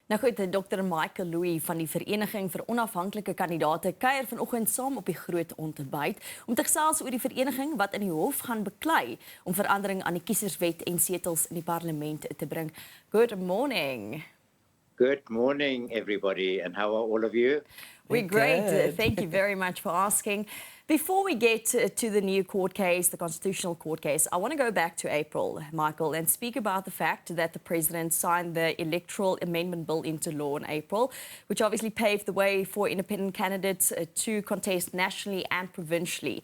Nou goed, Dr.Michael van die Vereniging vir Onafhanklike Kandidate kuier vanoggend saam op die GROOT Ontbyt om te gesels oor die vereniging wat in die hof gaan beklei om verandering aan die kieserswet en setels in die parlement te bring. Good morning. Good morning, everybody, and how are all of you? We're great. Good. Thank you very much for asking. Before we get to the new court case, the constitutional court case, I want to go back to April, Michael, and speak about the fact that the president signed the electoral amendment bill into law in April, which obviously paved the way for independent candidates to contest nationally and provincially.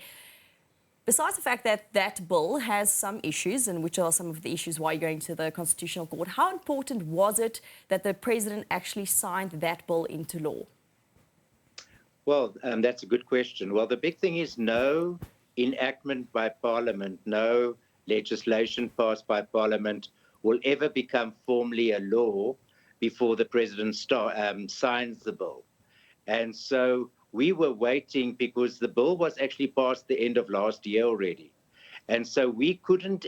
Besides the fact that that bill has some issues, and which are some of the issues why you're going to the Constitutional Court, how important was it that the president actually signed that bill into law? Well, that's a good question. Well, the big thing is no enactment by Parliament, no legislation passed by Parliament will ever become formally a law before the president signs the bill. And so we were waiting because the bill was actually passed the end of last year already. And so we couldn't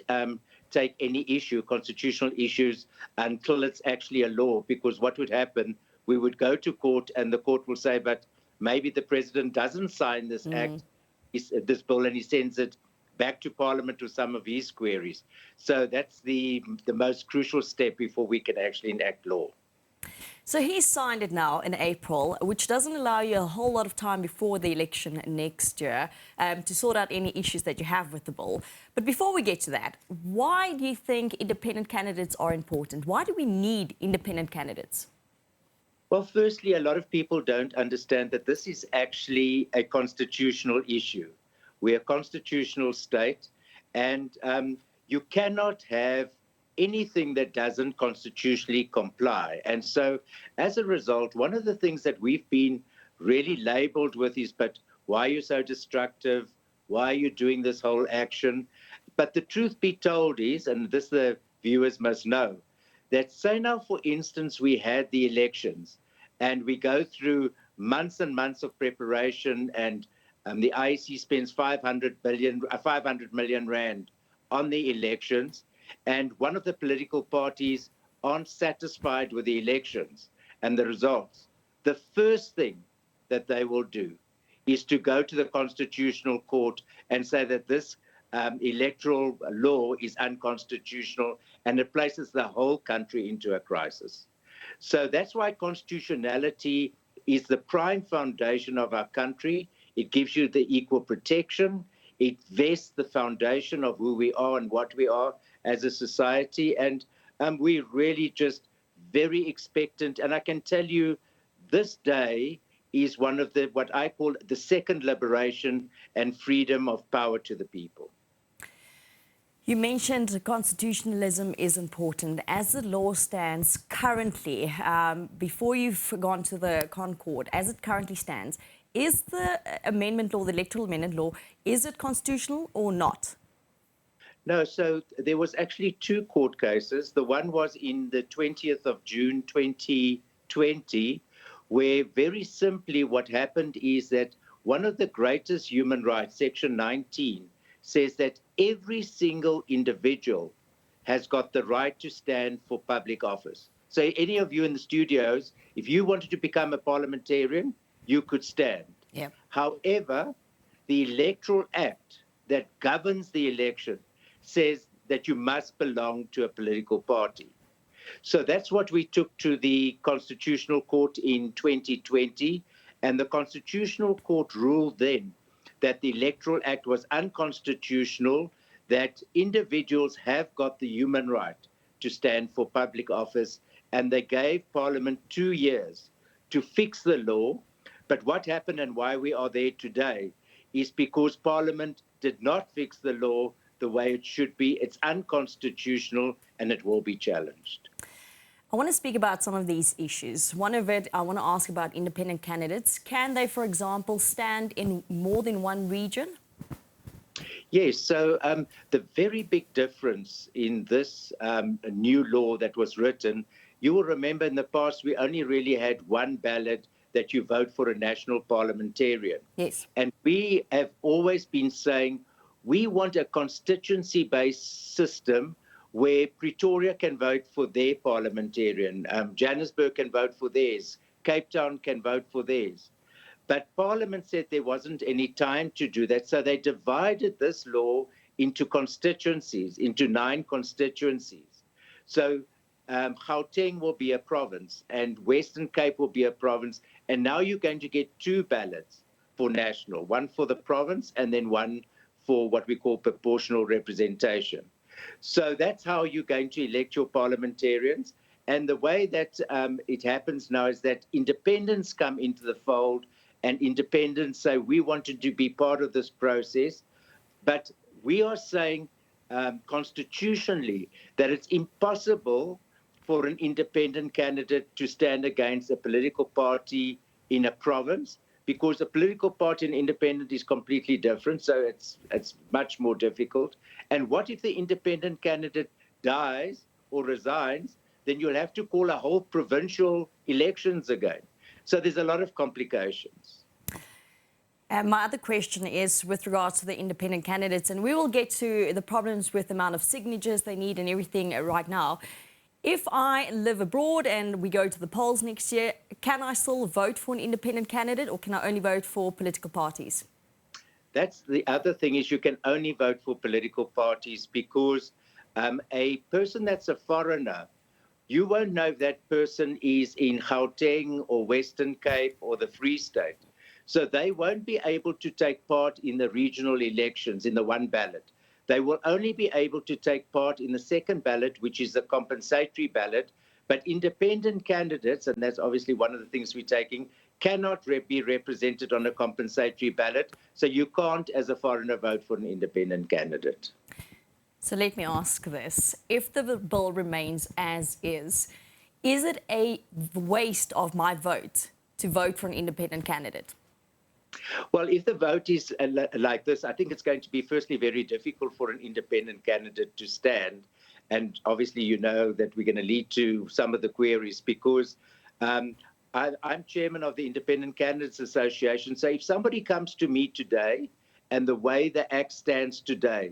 take any constitutional issues, until it's actually a law, because what would happen, we would go to court and the court will say, but maybe the president doesn't sign this this bill, and he sends it back to Parliament with some of his queries. So that's the most crucial step before we can actually enact law. So he signed it now in April, which doesn't allow you a whole lot of time before the election next year to sort out any issues that you have with the bill. But before we get to that, why do you think independent candidates are important? Why do we need independent candidates? Well, firstly, a lot of people don't understand that this is actually a constitutional issue. We're a constitutional state, and you cannot have anything that doesn't constitutionally comply. And so, as a result, one of the things that we've been really labeled with is, but why are you so destructive? Why are you doing this whole action? But the truth be told is, and this the viewers must know, that say now, for instance, we had the elections and we go through months and months of preparation, and the IEC spends 500 million rand on the elections, and one of the political parties aren't satisfied with the elections and the results. The first thing that they will do is to go to the Constitutional Court and say that this electoral law is unconstitutional, and it places the whole country into a crisis. So that's why constitutionality is the prime foundation of our country. It gives you the equal protection. It vests the foundation of who we are and what we are as a society. And we're really just very expectant. And I can tell you, this day is one of what I call the second liberation and freedom of power to the people. You mentioned constitutionalism is important. As the law stands currently, before you've gone to the Concord, as it currently stands, is the amendment law, the electoral amendment law, is it constitutional or not? No, so there was actually two court cases. The one was in the 20th of June 2020, where very simply what happened is that one of the greatest human rights, Section 19, says that every single individual has got the right to stand for public office. So any of you in the studios, if you wanted to become a parliamentarian, you could stand. Yep. However, the Electoral Act that governs the election says that you must belong to a political party. So that's what we took to the Constitutional Court in 2020, and the Constitutional Court ruled then that the Electoral Act was unconstitutional, that individuals have got the human right to stand for public office, and they gave Parliament 2 years to fix the law. But what happened and why we are there today is because Parliament did not fix the law the way it should be. It's unconstitutional and it will be challenged. I want to speak about some of these issues. One of it, I want to ask about independent candidates. Can they, for example, stand in more than one region? Yes, so the very big difference in this new law that was written, you will remember in the past we only really had one ballot that you vote for a national parliamentarian. Yes. And we have always been saying we want a constituency-based system where Pretoria can vote for their parliamentarian, Johannesburg can vote for theirs, Cape Town can vote for theirs. But Parliament said there wasn't any time to do that, so they divided this law into constituencies, into 9 constituencies. So Gauteng will be a province, and Western Cape will be a province, and now you're going to get 2 ballots for national, one for the province and then one for what we call proportional representation. So that's how you're going to elect your parliamentarians. And the way that it happens now is that independents come into the fold, and independents say, we wanted to be part of this process. But we are saying constitutionally that it's impossible for an independent candidate to stand against a political party in a province, because a political party and independent is completely different, so it's much more difficult. And what if the independent candidate dies or resigns? Then you'll have to call a whole provincial elections again. So there's a lot of complications. My other question is with regards to the independent candidates, and we will get to the problems with the amount of signatures they need and everything right now. If I live abroad and we go to the polls next year, can I still vote for an independent candidate, or can I only vote for political parties? That's the other thing, is you can only vote for political parties, because a person that's a foreigner, you won't know if that person is in Gauteng or Western Cape or the Free State. So they won't be able to take part in the regional elections in the one ballot. They will only be able to take part in the second ballot, which is the compensatory ballot. But independent candidates, and that's obviously one of the things we're taking, cannot be represented on a compensatory ballot. So you can't, as a foreigner, vote for an independent candidate. So let me ask this. If the bill remains as is it a waste of my vote to vote for an independent candidate? Well, if the vote is like this, I think it's going to be firstly very difficult for an independent candidate to stand. And obviously, you know that we're going to lead to some of the queries, because I'm chairman of the Independent Candidates Association. So if somebody comes to me today, and the way the Act stands today,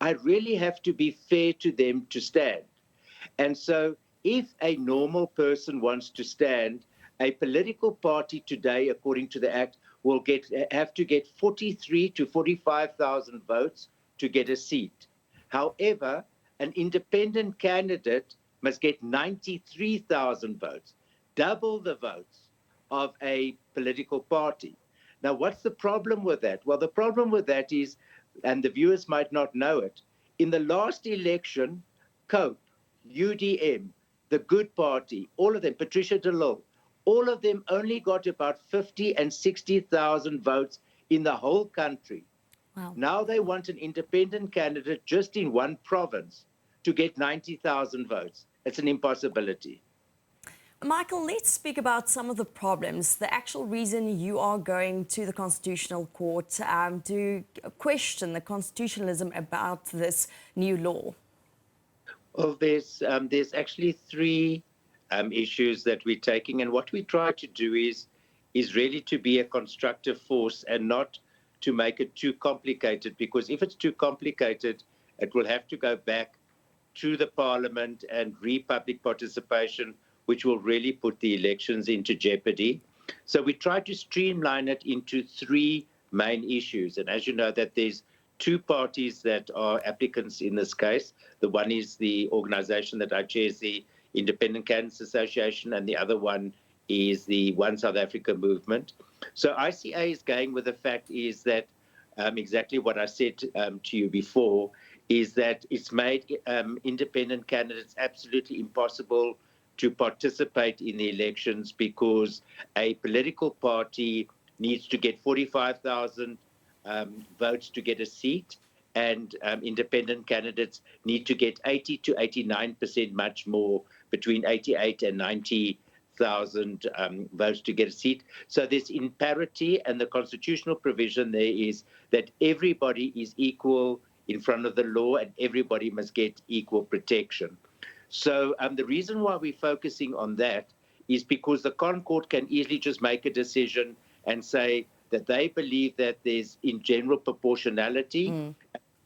I really have to be fair to them to stand. And so if a normal person wants to stand, a political party today, according to the Act, will have to get 43,000 to 45,000 votes to get a seat. However, an independent candidate must get 93,000 votes, double the votes of a political party. Now, what's the problem with that? Well, the problem with that is, and the viewers might not know it, in the last election, COPE, UDM, the Good Party, all of them, Patricia de Lille, all of them only got about 50 and 60,000 votes in the whole country. Wow. Now they want an independent candidate just in one province to get 90,000 votes. It's an impossibility. Michael, let's speak about some of the problems. The actual reason you are going to the Constitutional Court to question the constitutionalism about this new law. Well, there's actually 3 issues that we're taking, and what we try to do is really to be a constructive force and not to make it too complicated, because if it's too complicated, it will have to go back to the Parliament and public participation, which will really put the elections into jeopardy. So we try to streamline it into 3 main issues. And as you know, that there's 2 parties that are applicants in this case. The one is the organization that I chair, is the Independent Candidates Association, and the other one is the One South Africa movement. So ICA is going with the fact is that exactly what I said to you before, is that it's made independent candidates absolutely impossible to participate in the elections, because a political party needs to get 45,000 votes to get a seat, and independent candidates need to get 80 to 89%, much more, between 88 and 90,000 votes to get a seat. So there's in parity, and the constitutional provision there is that everybody is equal in front of the law and everybody must get equal protection. So the reason why we're focusing on that is because the Concord can easily just make a decision and say that they believe that there's in general proportionality.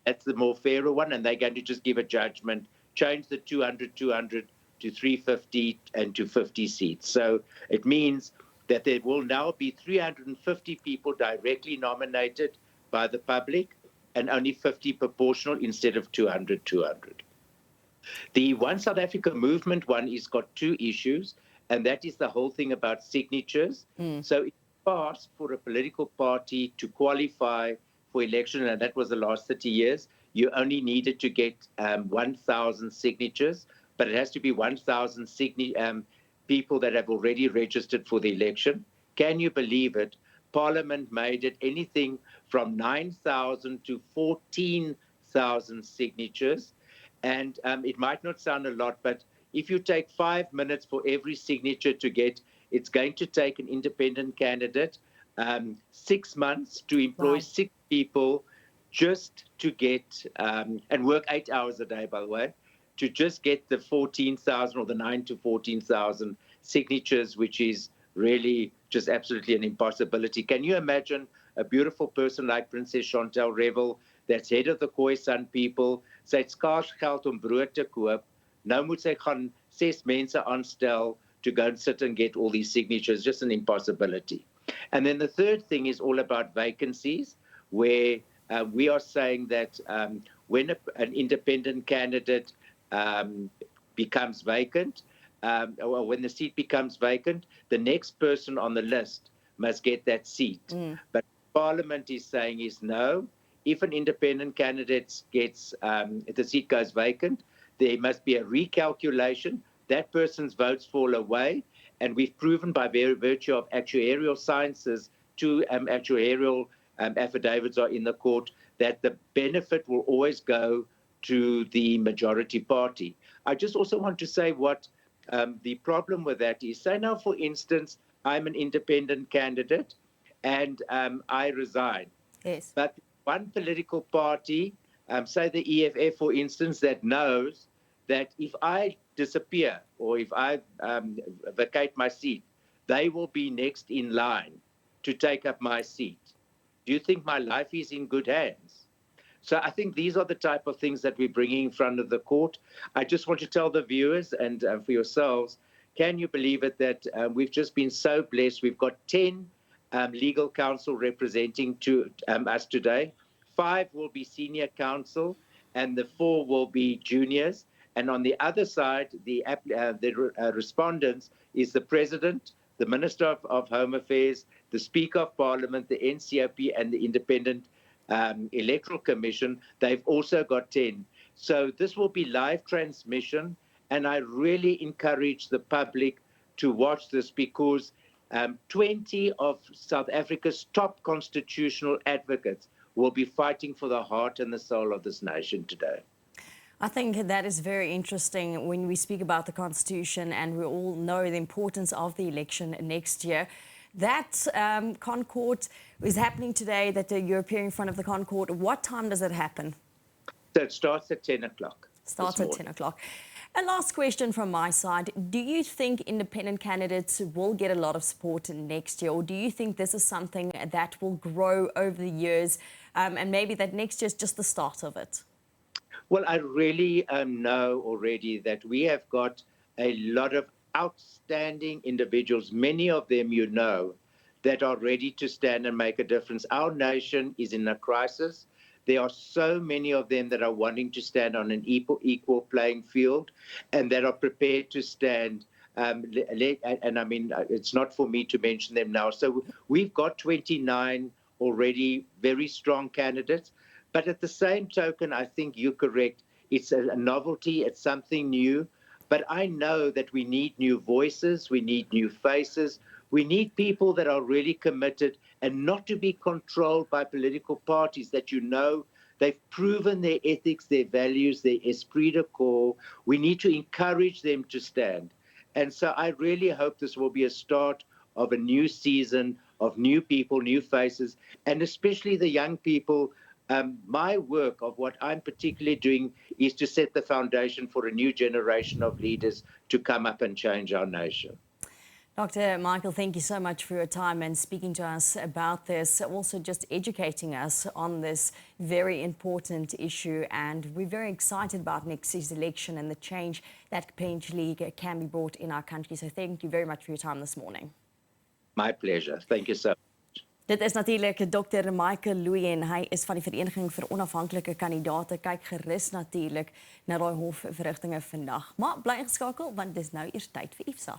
That's the more fairer one, and they're going to just give a judgment change the 200 to 350 and to 50 seats. So it means that there will now be 350 people directly nominated by the public and only 50 proportional instead of 200. The One South Africa movement one is got two issues, and that is the whole thing about signatures. So in the past, for a political party to qualify for election, and that was the last 30 years, you only needed to get 1,000 signatures, but it has to be 1,000 people that have already registered for the election. Can you believe it? Parliament made it anything from 9,000 to 14,000 signatures. And it might not sound a lot, but if you take 5 minutes for every signature to get, it's going to take an independent candidate 6 months to employ 6 people just to get, and work 8 hours a day, by the way, to just get the 14,000 or the 9 to 14,000 signatures, which is really just absolutely an impossibility. Can you imagine a beautiful person like Princess Chantal Revel, that's head of the Khoisan people, sy het skaars geld om brood te koop, nou moet sy gaan 6 mense aanstel to go and sit and get all these signatures, just an impossibility. And then the third thing is all about vacancies, where we are saying that when an independent candidate becomes vacant, or when the seat becomes vacant, the next person on the list must get that seat. But Parliament is saying is no, if an independent candidate gets, if the seat goes vacant, there must be a recalculation, that person's votes fall away, and we've proven by virtue of actuarial sciences, 2 actuarial affidavits are in the court, that the benefit will always go to the majority party. I just also want to say what the problem with that is. Say now, for instance, I'm an independent candidate and I resign. Yes. But one political party, say the EFF, for instance, that knows that if I disappear or if I vacate my seat, they will be next in line to take up my seat. Do you think my life is in good hands? So I think these are the type of things that we're bringing in front of the court. I just want to tell the viewers and for yourselves, can you believe it that we've just been so blessed? We've got 10 legal counsel representing us today. 5 will be senior counsel and the 4 will be juniors. And on the other side, the respondents is the President, the Minister of Home Affairs, the Speaker of Parliament, the NCOP, and the Independent Electoral Commission. They've also got 10. So this will be live transmission, and I really encourage the public to watch this because 20 of South Africa's top constitutional advocates will be fighting for the heart and the soul of this nation today. I think that is very interesting when we speak about the Constitution, and we all know the importance of the election next year. That Concord is happening today, that you're appearing in front of the Concord. What time does it happen? So it starts at 10 o'clock. Starts at 10 o'clock. A last question from my side. Do you think independent candidates will get a lot of support next year, or do you think this is something that will grow over the years and maybe that next year is just the start of it? Well, I really know already that we have got a lot of outstanding individuals, many of them you know, that are ready to stand and make a difference. Our nation is in a crisis. There are so many of them that are wanting to stand on an equal playing field and that are prepared to stand. And I mean, it's not for me to mention them now. So we've got 29 already very strong candidates. But at the same token, I think you're correct. It's a novelty. It's something new. But I know that we need new voices. We need new faces. We need people that are really committed and not to be controlled by political parties that you know they've proven their ethics, their values, their esprit de corps. We need to encourage them to stand. And so I really hope this will be a start of a new season of new people, new faces, and especially the young people. My work of what I'm particularly doing is to set the foundation for a new generation of leaders to come up and change our nation. Dr. Michael, thank you so much for your time and speaking to us about this, also just educating us on this very important issue. And we're very excited about next year's election and the change that potentially can be brought in our country. So thank you very much for your time this morning. My pleasure. Thank you so much. Dit is natuurlijk Dr. Michael Louis en hy is van die Vereniging vir Onafhanklike Kandidate. Kyk gerus natuurlik na daai hofverrigtinge vandag. Maar bly ingeskakel want dis nou eers tyd vir IFSA.